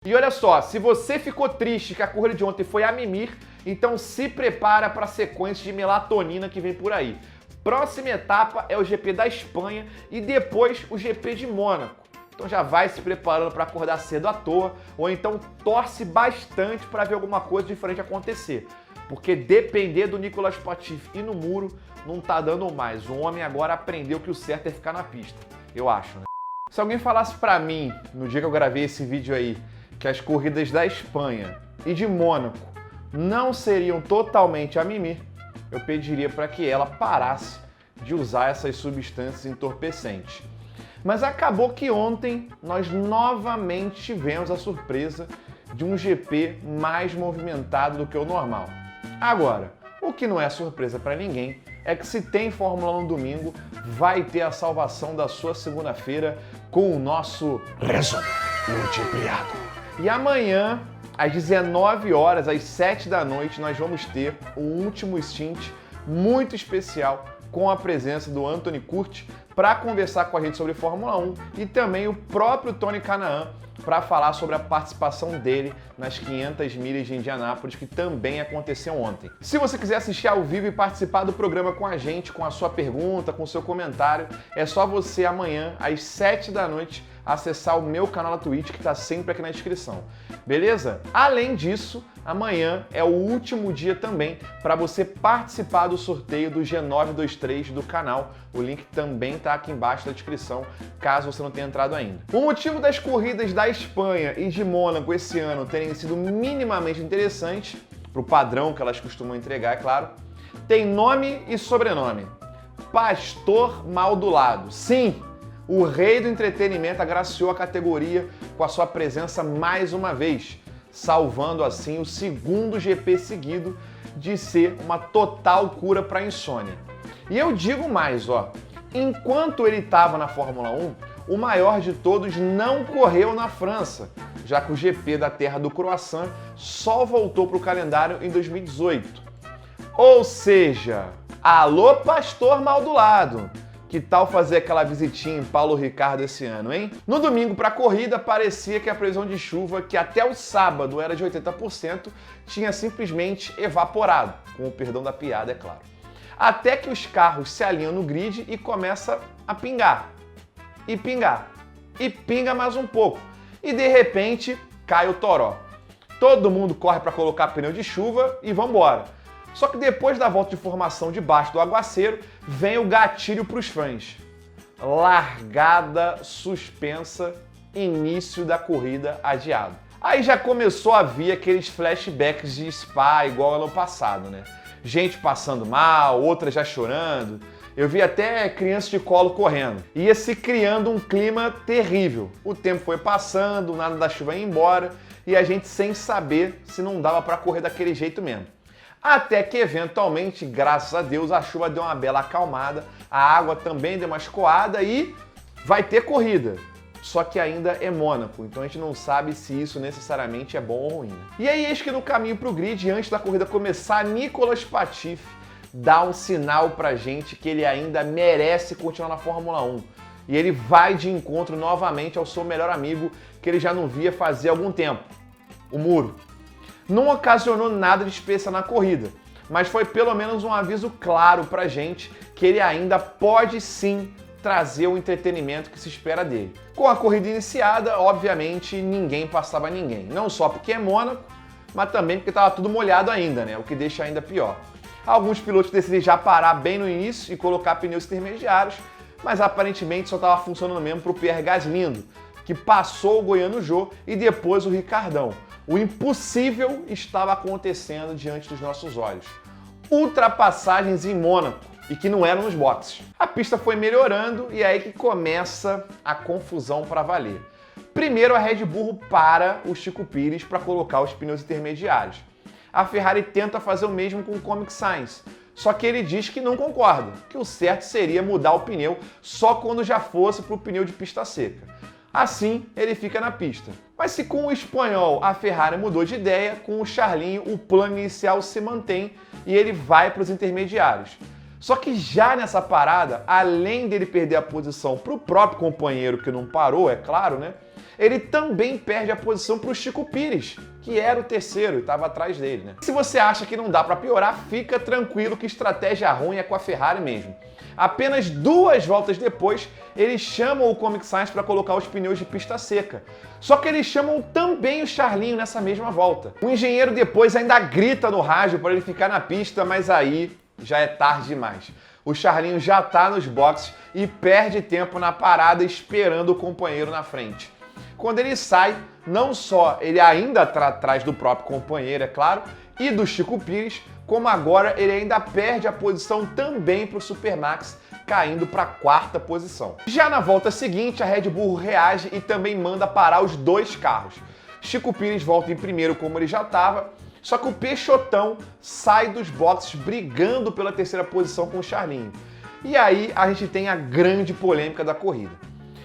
E olha só, se você ficou triste que a corrida de ontem foi a mimir, então se prepara para a sequência de melatonina que vem por aí. Próxima etapa é o GP da Espanha e depois o GP de Mônaco. Então já vai se preparando para acordar cedo à toa, ou então torce bastante para ver alguma coisa diferente acontecer. Porque depender do Nicolas Latifi e no muro não tá dando mais. O homem agora aprendeu que o certo é ficar na pista, eu acho, né? Se alguém falasse para mim, no dia que eu gravei esse vídeo aí, que as corridas da Espanha e de Mônaco não seriam totalmente a mimir, eu pediria para que ela parasse de usar essas substâncias entorpecentes. Mas acabou que ontem nós novamente tivemos a surpresa de um GP mais movimentado do que o normal. Agora, o que não é surpresa para ninguém é que se tem Fórmula 1 domingo, vai ter a salvação da sua segunda-feira com o nosso resumo multiplicado. E amanhã, às 19 horas, às 7 da noite, nós vamos ter o último stint muito especial com a presença do Anthony Curti para conversar com a gente sobre Fórmula 1 e também o próprio Tony Kanaan para falar sobre a participação dele nas 500 milhas de Indianápolis, que também aconteceu ontem. Se você quiser assistir ao vivo e participar do programa com a gente, com a sua pergunta, com o seu comentário, é só você amanhã, às 7 da noite, acessar o meu canal na Twitch, que está sempre aqui na descrição. Beleza? Além disso, amanhã é o último dia também para você participar do sorteio do G923 do canal. O link também está aqui embaixo na descrição, caso você não tenha entrado ainda. O motivo das corridas da Espanha e de Mônaco esse ano terem sido minimamente interessantes, para o padrão que elas costumam entregar, é claro, tem nome e sobrenome. Pastor Maldulado. Sim! O rei do entretenimento agraciou a categoria com a sua presença mais uma vez, salvando assim o segundo GP seguido de ser uma total cura para a insônia. E eu digo mais, ó, enquanto ele estava na Fórmula 1, o maior de todos não correu na França, já que o GP da terra do croissant só voltou para o calendário em 2018. Ou seja, alô Pastor Maldulado! Que tal fazer aquela visitinha em Paulo Ricardo esse ano, hein? No domingo, para a corrida, parecia que a previsão de chuva, que até o sábado era de 80%, tinha simplesmente evaporado, com o perdão da piada, é claro. Até que os carros se alinham no grid e começa a pingar. E pingar. E pinga mais um pouco. E de repente, cai o toró. Todo mundo corre para colocar pneu de chuva e vambora. Só que depois da volta de formação debaixo do aguaceiro, vem o gatilho para os fãs. Largada suspensa, início da corrida adiado. Aí já começou a vir aqueles flashbacks de Spa igual ano passado, né? Gente passando mal, outras já chorando. Eu vi até crianças de colo correndo. Ia se criando um clima terrível. O tempo foi passando, nada da chuva ia embora e a gente sem saber se não dava para correr daquele jeito mesmo. Até que, eventualmente, graças a Deus, a chuva deu uma bela acalmada, a água também deu uma escoada e vai ter corrida. Só que ainda é Mônaco, então a gente não sabe se isso necessariamente é bom ou ruim. E aí, eis que no caminho para o grid, antes da corrida começar, Nicolas Latifi dá um sinal pra gente que ele ainda merece continuar na Fórmula 1. E ele vai de encontro novamente ao seu melhor amigo, que ele já não via fazia algum tempo, o muro. Não ocasionou nada de especial na corrida, mas foi pelo menos um aviso claro pra gente que ele ainda pode sim trazer o entretenimento que se espera dele. Com a corrida iniciada, obviamente, ninguém passava ninguém. Não só porque é Mônaco, mas também porque estava tudo molhado ainda, né? O que deixa ainda pior. Alguns pilotos decidiram já parar bem no início e colocar pneus intermediários, mas aparentemente só estava funcionando mesmo para o Pierre Gasly, que passou o Goiano Zhou e depois o Ricardão. O impossível estava acontecendo diante dos nossos olhos. Ultrapassagens em Mônaco, e que não eram nos boxes. A pista foi melhorando e é aí que começa a confusão para valer. Primeiro a Red Bull para o Chico Pires para colocar os pneus intermediários. A Ferrari tenta fazer o mesmo com o Comic Sainz, só que ele diz que não concorda, que o certo seria mudar o pneu só quando já fosse para o pneu de pista seca. Assim, ele fica na pista. Mas se com o espanhol a Ferrari mudou de ideia, com o Charlinho o plano inicial se mantém e ele vai para os intermediários. Só que já nessa parada, além dele perder a posição para o próprio companheiro que não parou, é claro, né? ele também perde a posição para o Chico Pires, que era o terceiro e estava atrás dele, né? Se você acha que não dá para piorar, fica tranquilo que estratégia ruim é com a Ferrari mesmo. Apenas 2 voltas depois, eles chamam o Comic Science para colocar os pneus de pista seca. Só que eles chamam também o Charlinho nessa mesma volta. O engenheiro depois ainda grita no rádio para ele ficar na pista, mas aí já é tarde demais. O Charlinho já está nos boxes e perde tempo na parada esperando o companheiro na frente. Quando ele sai, não só ele ainda está atrás do próprio companheiro, é claro, e do Chico Pires, como agora ele ainda perde a posição também para o Supermax, caindo para a 4ª posição. Já na volta seguinte, a Red Bull reage e também manda parar os 2 carros. Chico Pires volta em primeiro como ele já estava, só que o Peixotão sai dos boxes brigando pela 3ª posição com o Charlinho. E aí a gente tem a grande polêmica da corrida.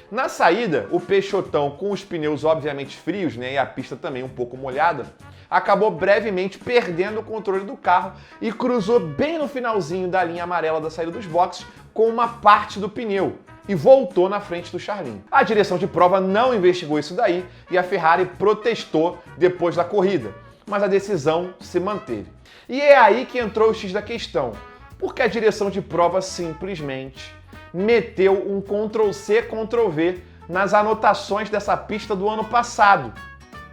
Na saída, o Peixotão, com os pneus obviamente frios, né, e a pista também um pouco molhada, acabou brevemente perdendo o controle do carro e cruzou bem no finalzinho da linha amarela da saída dos boxes com uma parte do pneu e voltou na frente do Charlinho. A direção de prova não investigou isso daí e a Ferrari protestou depois da corrida, mas a decisão se manteve. E é aí que entrou o X da questão, porque a direção de prova simplesmente meteu um Ctrl+C, Ctrl+V nas anotações dessa pista do ano passado.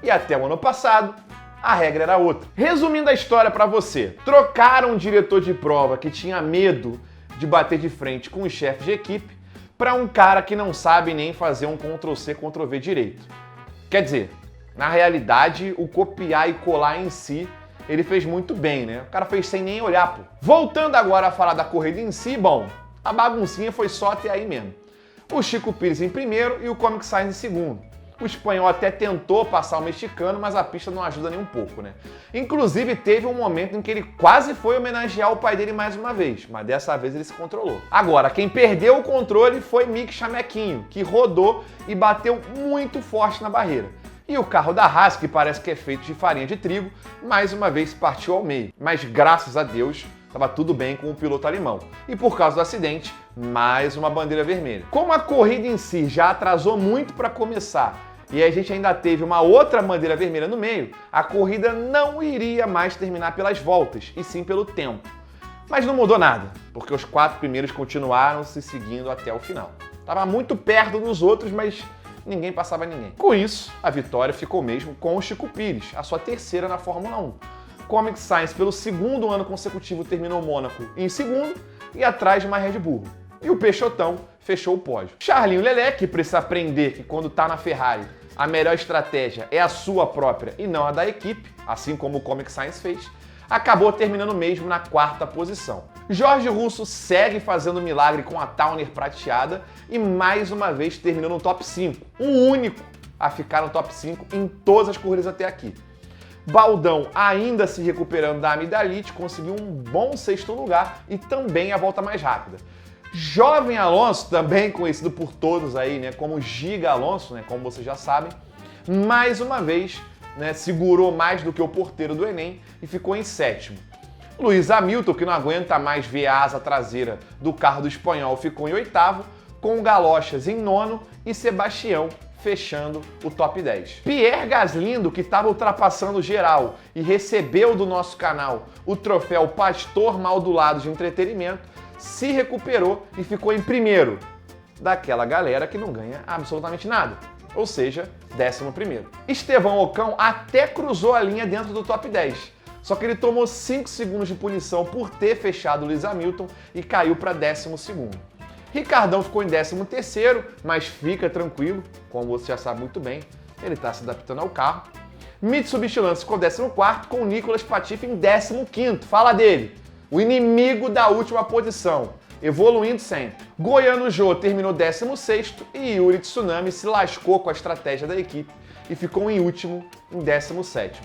E até o ano passado, a regra era outra. Resumindo a história para você, trocaram um diretor de prova que tinha medo de bater de frente com os chefes de equipe para um cara que não sabe nem fazer um Ctrl+C, Ctrl+V direito. Quer dizer, na realidade, o copiar e colar em si, ele fez muito bem, né? O cara fez sem nem olhar, pô. Voltando agora a falar da corrida em si, bom, a baguncinha foi só até aí mesmo. O Chico Pires em primeiro e o Comic Science em segundo. O espanhol até tentou passar o mexicano, mas a pista não ajuda nem um pouco, né? Inclusive, teve um momento em que ele quase foi homenagear o pai dele mais uma vez, mas dessa vez ele se controlou. Agora, quem perdeu o controle foi Mick Chamequinho, que rodou e bateu muito forte na barreira. E o carro da Haas, que parece que é feito de farinha de trigo, mais uma vez partiu ao meio. Mas graças a Deus, estava tudo bem com o piloto alemão. E por causa do acidente, mais uma bandeira vermelha. Como a corrida em si já atrasou muito para começar e a gente ainda teve uma outra bandeira vermelha no meio, a corrida não iria mais terminar pelas voltas, e sim pelo tempo. Mas não mudou nada, porque os 4 primeiros continuaram se seguindo até o final. Estava muito perto dos outros, mas ninguém passava ninguém. Com isso, a vitória ficou mesmo com o Chico Pires, a sua 3ª na Fórmula 1. Comic Science, pelo 2º ano consecutivo, terminou Mônaco em segundo e atrás de uma Red Bull. E o Peixotão fechou o pódio. Charlinho Leclerc, que precisa aprender que quando está na Ferrari, a melhor estratégia é a sua própria e não a da equipe, assim como o Comic Science fez, acabou terminando mesmo na 4ª posição. Jorge Russo segue fazendo milagre com a Towner prateada e mais uma vez terminou no top 5, o único a ficar no top 5 em todas as corridas até aqui. Baldão, ainda se recuperando da amidalite, conseguiu um bom 6º lugar e também a volta mais rápida. Jovem Alonso, também conhecido por todos aí, né, como Giga Alonso, né, como vocês já sabem, mais uma vez, né, segurou mais do que o porteiro do Enem e ficou em 7º. Lewis Hamilton, que não aguenta mais ver a asa traseira do carro do espanhol, ficou em 8º, com Galochas em 9º e Sebastião fechando o top 10. Pierre Gasly, que estava ultrapassando geral e recebeu do nosso canal o troféu Pastor Mal do Lado de entretenimento, se recuperou e ficou em primeiro daquela galera que não ganha absolutamente nada, ou seja, 11º. Estevão Ocon até cruzou a linha dentro do top 10, só que ele tomou 5 segundos de punição por ter fechado o Lewis Hamilton e caiu para 12º. Ricardão ficou em 13º, mas fica tranquilo, como você já sabe muito bem, ele está se adaptando ao carro. Mitsubishi Lancer ficou 14º, com o Nicolas Latifi em 15º. Fala dele! O inimigo da última posição, evoluindo sempre. Goiano Jô terminou 16º e Yuri Tsunami se lascou com a estratégia da equipe e ficou em último, em 17º.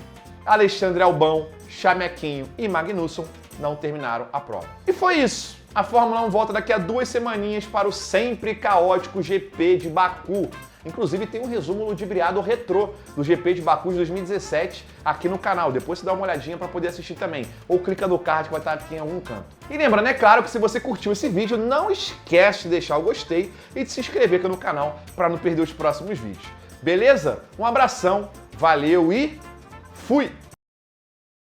Alexandre Albão, Chamequinho e Magnussen não terminaram a prova. E foi isso. A Fórmula 1 volta daqui a 2 semaninhas para o sempre caótico GP de Baku. Inclusive tem um resumo ludibriado retrô do GP de Baku de 2017 aqui no canal. Depois você dá uma olhadinha para poder assistir também. Ou clica no card que vai estar aqui em algum canto. E lembrando, é claro, que se você curtiu esse vídeo, não esquece de deixar o gostei e de se inscrever aqui no canal para não perder os próximos vídeos. beleza? Um abração, valeu e fui!